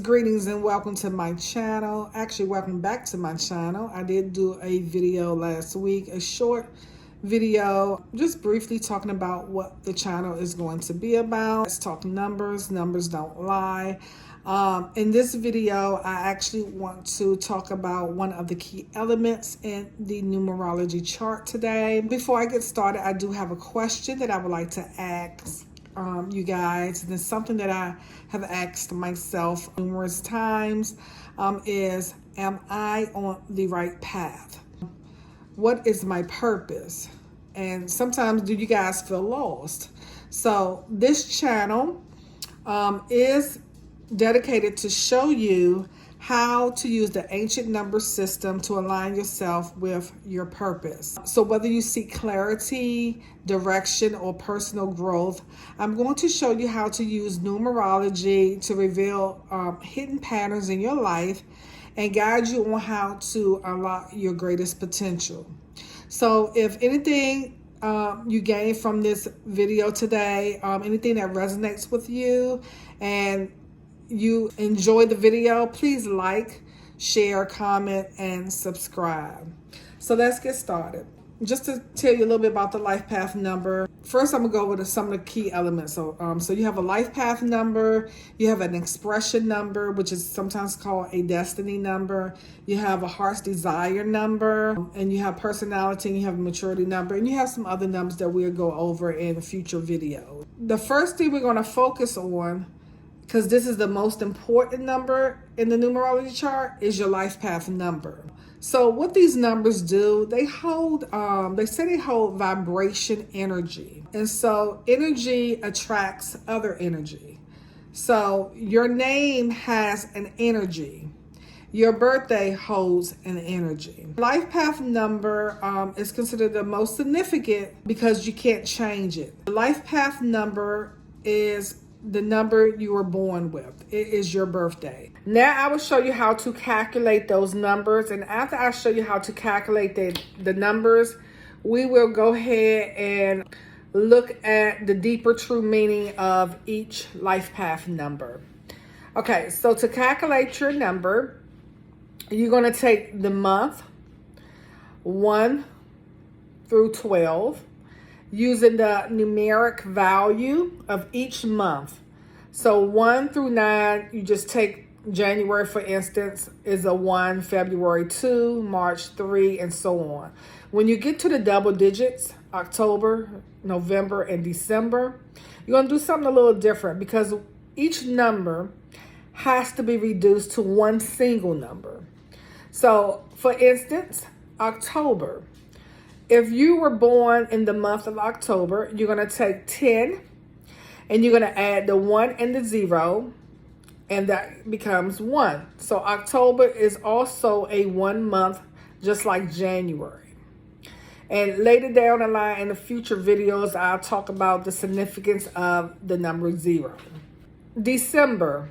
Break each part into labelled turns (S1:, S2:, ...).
S1: greetings and welcome to my channel. Actually, welcome back to my channel. I did do a video last week, a short video, just briefly talking about what the channel is going to be about. Let's talk numbers. Numbers don't lie. In this video, I actually want to talk about one of the key elements in the numerology chart today. Before I get started, I do have a question that I would like to ask you guys, and it's something that I have asked myself numerous times, is, am I on the right path? What is my purpose? And sometimes do you guys feel lost? So this channel is dedicated to show you how to use the ancient number system to align yourself with your purpose. So whether you seek clarity, direction, or personal growth, I'm going to show you how to use numerology to reveal hidden patterns in your life and guide you on how to unlock your greatest potential. So if anything you gain from this video today, anything that resonates with you and you enjoy the video, please like, share, comment, and subscribe. So let's get started. Just to tell you a little bit about the life path number. First, I'm gonna go over some of the key elements. So you have a life path number, you have an expression number, which is sometimes called a destiny number. You have a heart's desire number, and you have personality, and you have a maturity number, and you have some other numbers that we'll go over in a future video. The first thing we're gonna focus on, because this is the most important number in the numerology chart, is your life path number. So what these numbers do, they hold, they say they hold vibration energy. And so energy attracts other energy. So your name has an energy. Your birthday holds an energy. Life path number is considered the most significant because you can't change it. The life path number is the number you were born with. It is your birthday. Now I will show you how to calculate those numbers. And after I show you how to calculate the numbers, we will go ahead and look at the deeper true meaning of each life path number. Okay, so to calculate your number, you're going to take the month 1 through 12. Using the numeric value of each month. So 1 through 9, you just take January, for instance, is a 1, February 2, March 3, and so on. When you get to the double digits, October, November, and December, you're going to do something a little different because each number has to be reduced to one single number. So, for instance, October. If you were born in the month of October, you're going to take 10 and you're going to add the 1 and the 0, and that becomes 1. So October is also a 1 month, just like January. And later down the line in the future videos, I'll talk about the significance of the number 0. December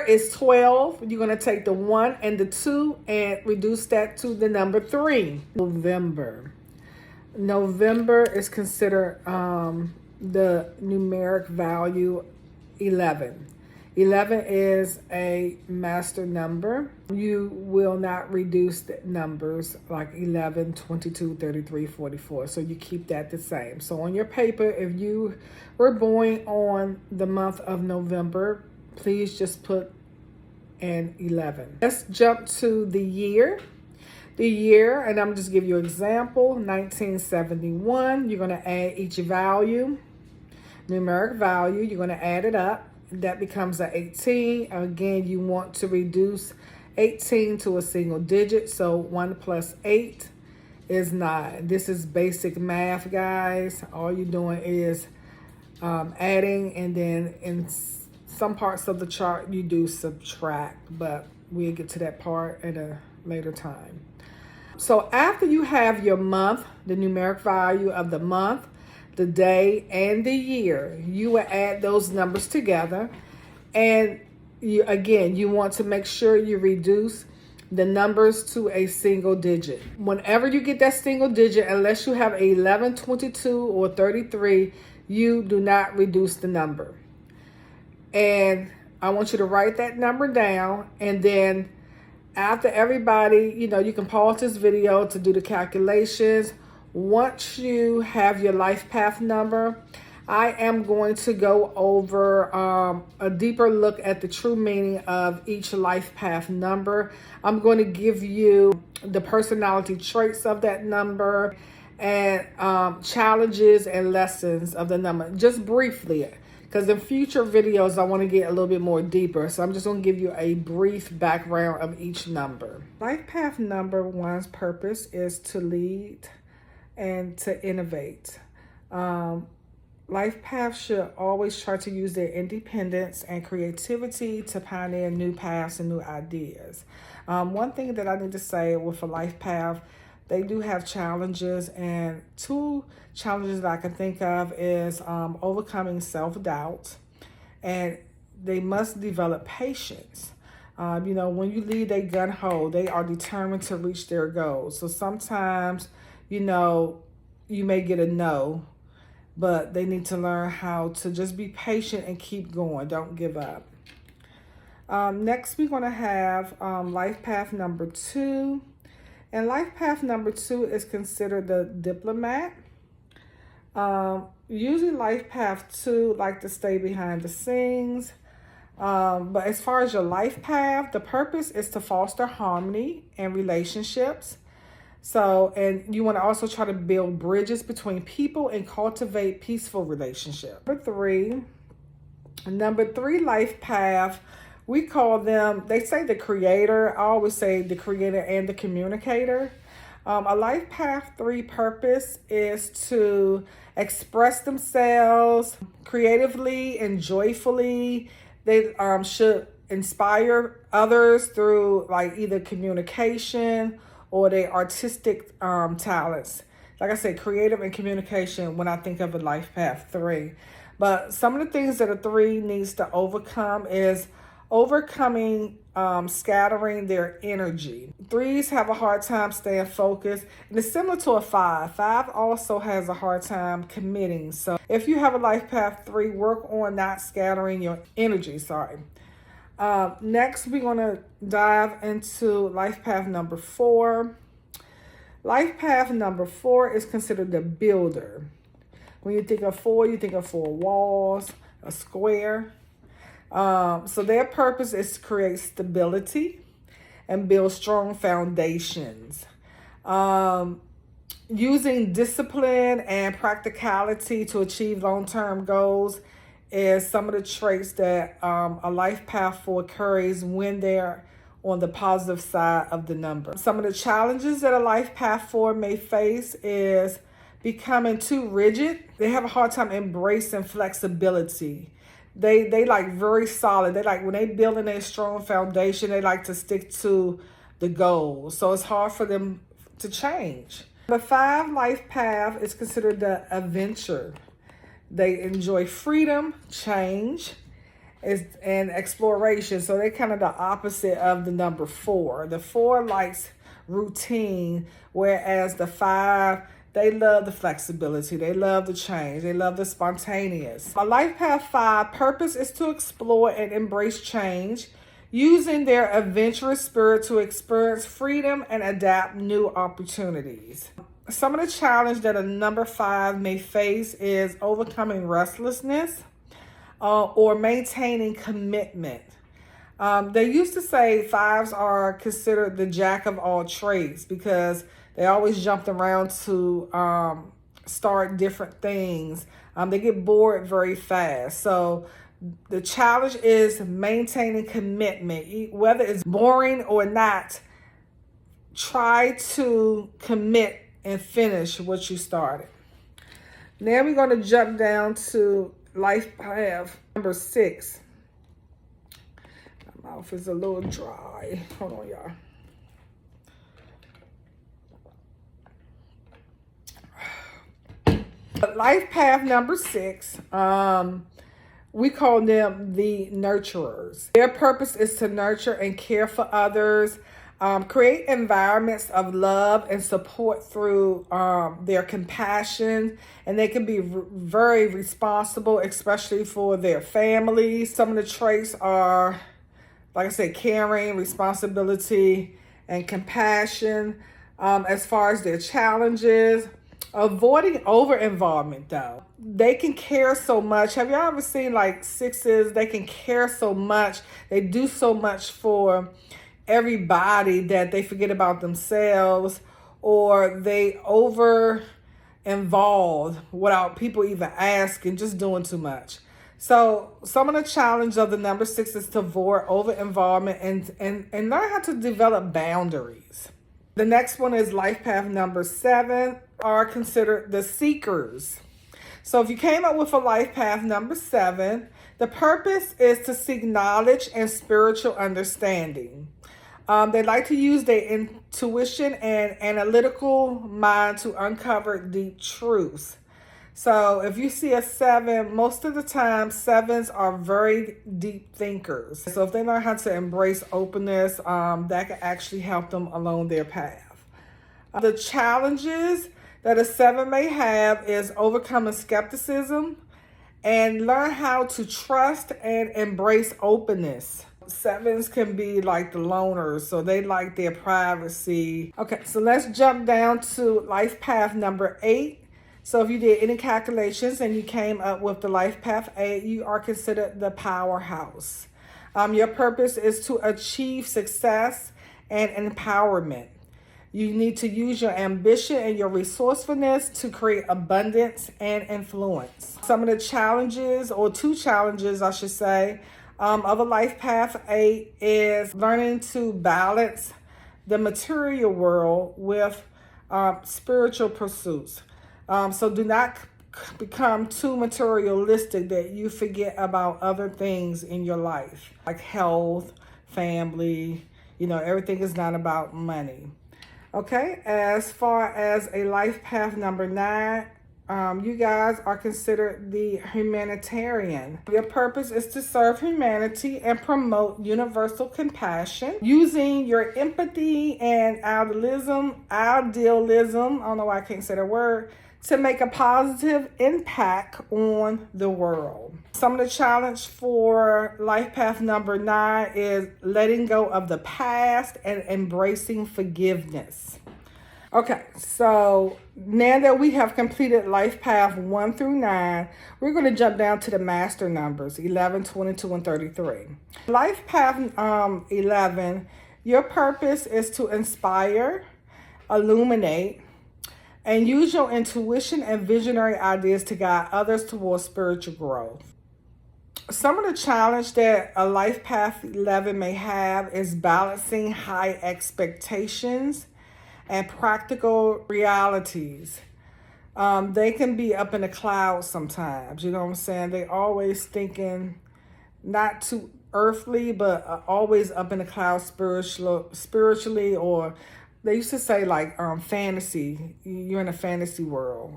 S1: is 12. You're going to take the 1 and the 2 and reduce that to the number 3. November is considered the numeric value 11. 11 is a master number. You will not reduce the numbers like 11, 22, 33, 44. So you keep that the same. So on your paper, if you were born on the month of November, please just put an 11. Let's jump to the year. The year, and I'm just give you an example, 1971. You're going to add each value, numeric value. You're going to add it up. That becomes an 18. Again, you want to reduce 18 to a single digit. So 1 plus 8 is 9. This is basic math, guys. All you're doing is adding, and then in some parts of the chart you do subtract, but we'll get to that part at a later time. So after you have your month, the numeric value of the month, the day, and the year, you will add those numbers together. And you want to make sure you reduce the numbers to a single digit. Whenever you get that single digit, unless you have 11, 22, or 33, you do not reduce the number. And I want you to write that number down, and then after everybody, you can pause this video to do the calculations. Once you have your life path number, I am going to go over a deeper look at the true meaning of each life path number. I'm going to give you the personality traits of that number and challenges and lessons of the number, just briefly. Because in future videos, I want to get a little bit more deeper. So I'm just going to give you a brief background of each number. Life path number 1's purpose is to lead and to innovate. Life paths should always try to use their independence and creativity to pioneer new paths and new ideas. One thing that I need to say with a life path, they do have challenges, and 2 challenges that I can think of is overcoming self-doubt, and they must develop patience. When you lead a gun-ho, they are determined to reach their goals. So sometimes, you may get a no, but they need to learn how to just be patient and keep going. Don't give up. Next, we're going to have life path number 2. And life path number 2 is considered the diplomat. Usually life path 2 like to stay behind the scenes. But as far as your life path, the purpose is to foster harmony and relationships. So, and you want to also try to build bridges between people and cultivate peaceful relationships. Number three life path, we call them, they say the creator. I always say the creator and the communicator. A life path 3 purpose is to express themselves creatively and joyfully. They should inspire others through like either communication or their artistic talents. Like I said, creative and communication when I think of a life path 3. But some of the things that a 3 needs to overcome is overcoming scattering their energy. 3s have a hard time staying focused, and it's similar to a 5. 5 also has a hard time committing. So if you have a life path 3, work on not scattering your energy. Next, we're going to dive into life path number 4. Life path number 4 is considered the builder. When you think of 4, you think of 4 walls, a square. So their purpose is to create stability and build strong foundations. Using discipline and practicality to achieve long-term goals is some of the traits that a life path 4 carries when they're on the positive side of the number. Some of the challenges that a life path 4 may face is becoming too rigid. They have a hard time embracing flexibility. They like very solid. They like when they building a strong foundation, they like to stick to the goal. So it's hard for them to change. The 5 life path is considered the adventure. They enjoy freedom, change, and exploration. So they're kind of the opposite of the number 4. The 4 likes routine, whereas the 5, they love the flexibility. They love the change. They love the spontaneous. A life path 5 purpose is to explore and embrace change, using their adventurous spirit to experience freedom and adapt new opportunities. Some of the challenge that a number 5 may face is overcoming restlessness or maintaining commitment. They used to say 5s are considered the jack of all trades because they always jumped around to start different things. They get bored very fast. So the challenge is maintaining commitment. Whether it's boring or not, try to commit and finish what you started. Now we're going to jump down to life path number 6. My mouth is a little dry. Hold on, y'all. Life path number 6, we call them the nurturers. Their purpose is to nurture and care for others. Create environments of love and support through their compassion, and they can be very responsible, especially for their families. Some of the traits are, like I said, caring, responsibility, and compassion. As far as their challenges, avoiding over involvement though. They can care so much. Have y'all ever seen like sixes? They can care so much. They do so much for everybody that they forget about themselves, or they over involved without people even asking, just doing too much. So some of the challenge of the number 6 is to avoid over involvement and learn how to develop boundaries. The next one is life path number 7, are considered the seekers. So if you came up with a life path number 7, the purpose is to seek knowledge and spiritual understanding. They like to use their intuition and analytical mind to uncover deep truths. So if you see a 7, most of the time 7s are very deep thinkers. So if they learn how to embrace openness, that can actually help them along their path. The challenges that a 7 may have is overcoming skepticism and learn how to trust and embrace openness. 7s can be like the loners, so they like their privacy. Okay, so let's jump down to life path number 8. So if you did any calculations and you came up with the life path 8, you are considered the powerhouse. Your purpose is to achieve success and empowerment. You need to use your ambition and your resourcefulness to create abundance and influence. Some of the challenges, or 2 challenges I should say, of a life path 8 is learning to balance the material world with spiritual pursuits. So do not become too materialistic that you forget about other things in your life, like health, family. Everything is not about money. Okay, as far as a life path number 9, you guys are considered the humanitarian. Your purpose is to serve humanity and promote universal compassion using your empathy and idealism, I don't know why I can't say that word, to make a positive impact on the world. Some of the challenge for life path number 9 is letting go of the past and embracing forgiveness. Okay, so now that we have completed life path 1 through 9, we're going to jump down to the master numbers, 11, 22, and 33. Life path 11, your purpose is to inspire, illuminate, and use your intuition and visionary ideas to guide others towards spiritual growth. Some of the challenge that a life path 11 may have is balancing high expectations and practical realities. They can be up in the clouds sometimes, you know what I'm saying? They always thinking not too earthly, but always up in the clouds spiritually, or they used to say like fantasy. You're in a fantasy world.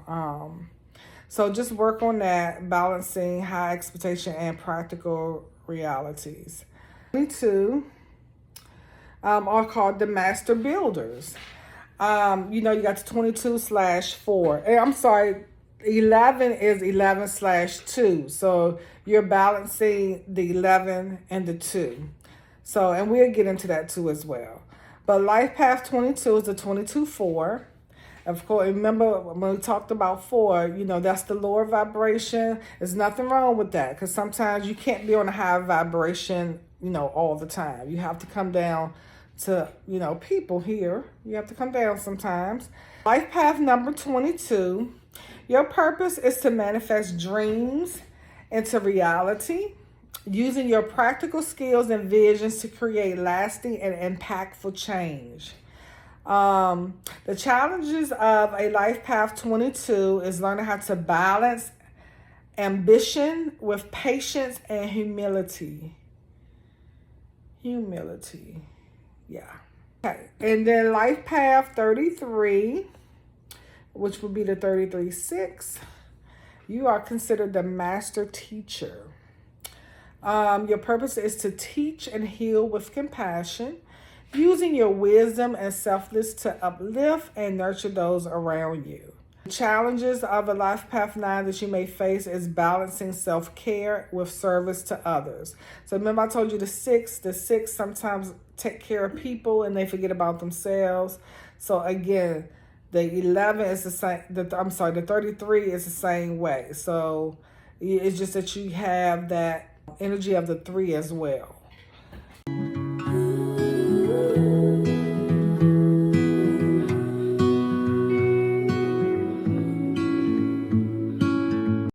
S1: So just work on that, balancing high expectation and practical realities. 22 are called the master builders. You got the 22/4. I'm sorry, 11 is 11/2. So you're balancing the 11 and the 2. So, and we'll get into that too as well. But life path 22 is the 22/4. Of course, remember when we talked about 4, that's the lower vibration. There's nothing wrong with that, because sometimes you can't be on a high vibration, all the time. You have to come down to, people here. You have to come down sometimes. Life path number 22, your purpose is to manifest dreams into reality, using your practical skills and visions to create lasting and impactful change. The challenges of a life path 22 is learning how to balance ambition with patience and humility. Yeah. Okay. And then life path 33, which would be the 33/6, you are considered the master teacher. Your purpose is to teach and heal with compassion, using your wisdom and selfless to uplift and nurture those around you. Challenges of a life path 9 that you may face is balancing self-care with service to others. So remember I told you the six sometimes take care of people and they forget about themselves. So again, the 11 is the same, the 33 is the same way. So it's just that you have that energy of the 3 as well.